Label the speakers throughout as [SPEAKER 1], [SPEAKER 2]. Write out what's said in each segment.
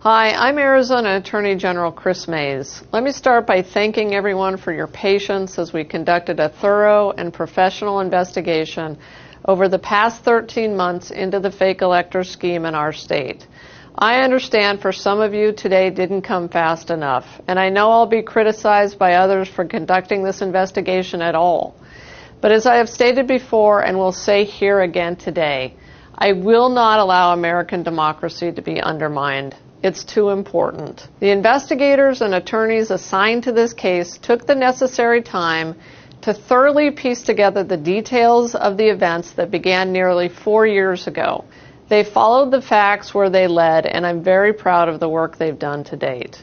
[SPEAKER 1] Hi, I'm Arizona Attorney General Chris Mays. Let me start by thanking everyone for your patience as we conducted a thorough and professional investigation over the past 13 months into the fake elector scheme in our state. I understand for some of you today didn't come fast enough, and I know I'll be criticized by others for conducting this investigation at all. But as I have stated before and will say here again today, I will not allow American democracy to be undermined. It's too important. The investigators and attorneys assigned to this case took the necessary time to thoroughly piece together the details of the events that began nearly 4 years ago. They followed the facts where they led, and I'm very proud of the work they've done to date.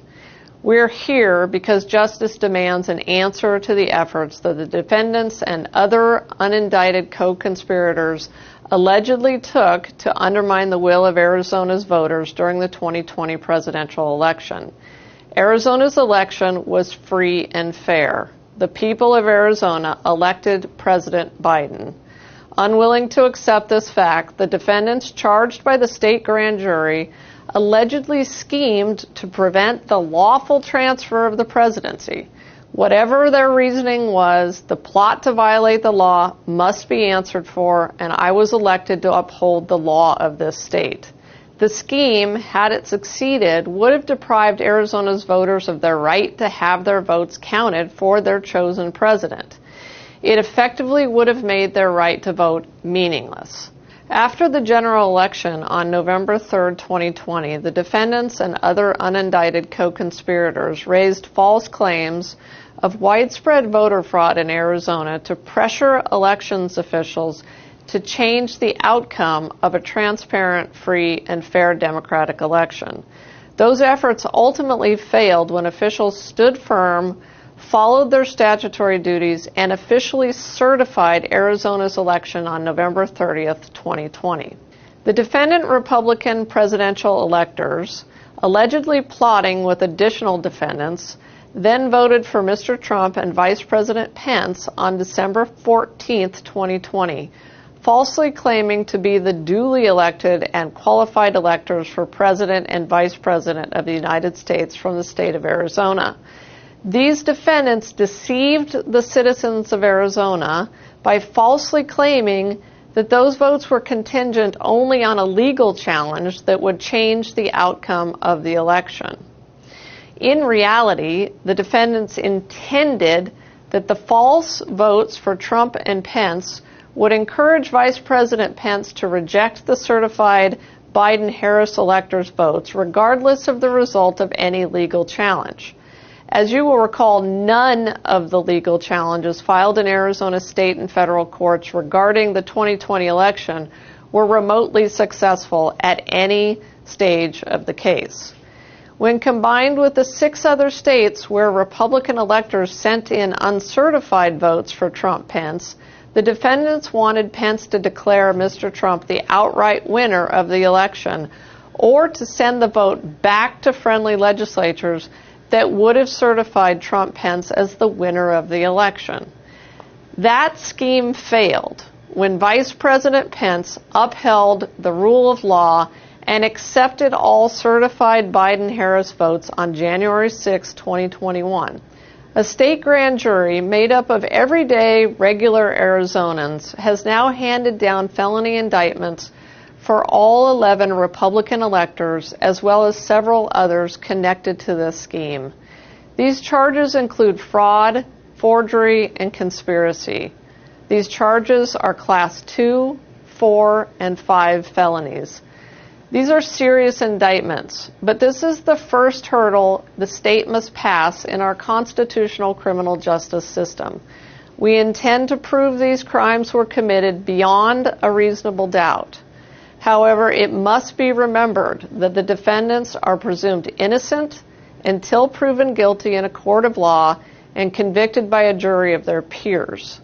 [SPEAKER 1] We're here because justice demands an answer to the efforts that the defendants and other unindicted co-conspirators allegedly took to undermine the will of Arizona's voters during the 2020 presidential election. Arizona's election was free and fair. The people of Arizona elected President Biden. Unwilling to accept this fact, the defendants charged by the state grand jury allegedly schemed to prevent the lawful transfer of the presidency. Whatever their reasoning was, the plot to violate the law must be answered for, and I was elected to uphold the law of this state. The scheme, had it succeeded, would have deprived Arizona's voters of their right to have their votes counted for their chosen president. It effectively would have made their right to vote meaningless. After the general election on November 3, 2020, the defendants and other unindicted co-conspirators raised false claims of widespread voter fraud in Arizona to pressure elections officials to change the outcome of a transparent, free, and fair democratic election. Those efforts ultimately failed when officials stood firm, followed their statutory duties, and officially certified Arizona's election on November 30th, 2020. The defendant Republican presidential electors, allegedly plotting with additional defendants, then voted for Mr. Trump and Vice President Pence on December 14th, 2020, falsely claiming to be the duly elected and qualified electors for President and Vice President of the United States from the state of Arizona. These defendants deceived the citizens of Arizona by falsely claiming that those votes were contingent only on a legal challenge that would change the outcome of the election. In reality, the defendants intended that the false votes for Trump and Pence would encourage Vice President Pence to reject the certified Biden-Harris electors' votes, regardless of the result of any legal challenge. As you will recall, none of the legal challenges filed in Arizona state and federal courts regarding the 2020 election were remotely successful at any stage of the case. When combined with the 6 other states where Republican electors sent in uncertified votes for Trump-Pence, the defendants wanted Pence to declare Mr. Trump the outright winner of the election, or to send the vote back to friendly legislatures that would have certified Trump-Pence as the winner of the election. That scheme failed when Vice President Pence upheld the rule of law and accepted all certified Biden-Harris votes on January 6, 2021. A state grand jury made up of everyday, regular Arizonans has now handed down felony indictments for all 11 Republican electors, as well as several others connected to this scheme. These charges include fraud, forgery, and conspiracy. These charges are Class 2, 4, and 5 felonies. These are serious indictments, but this is the first hurdle the state must pass in our constitutional criminal justice system. We intend to prove these crimes were committed beyond a reasonable doubt. However, it must be remembered that the defendants are presumed innocent until proven guilty in a court of law and convicted by a jury of their peers.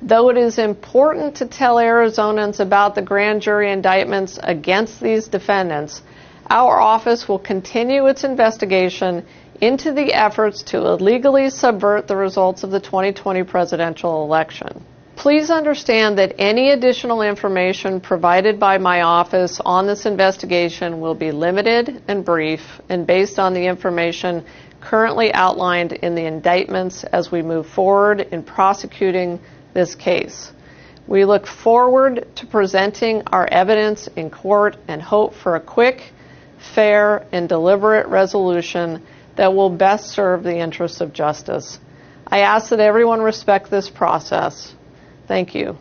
[SPEAKER 1] Though it is important to tell Arizonans about the grand jury indictments against these defendants, our office will continue its investigation into the efforts to illegally subvert the results of the 2020 presidential election. Please understand that any additional information provided by my office on this investigation will be limited and brief and based on the information currently outlined in the indictments as we move forward in prosecuting this case. We look forward to presenting our evidence in court and hope for a quick, fair, and deliberate resolution that will best serve the interests of justice. I ask that everyone respect this process. Thank you.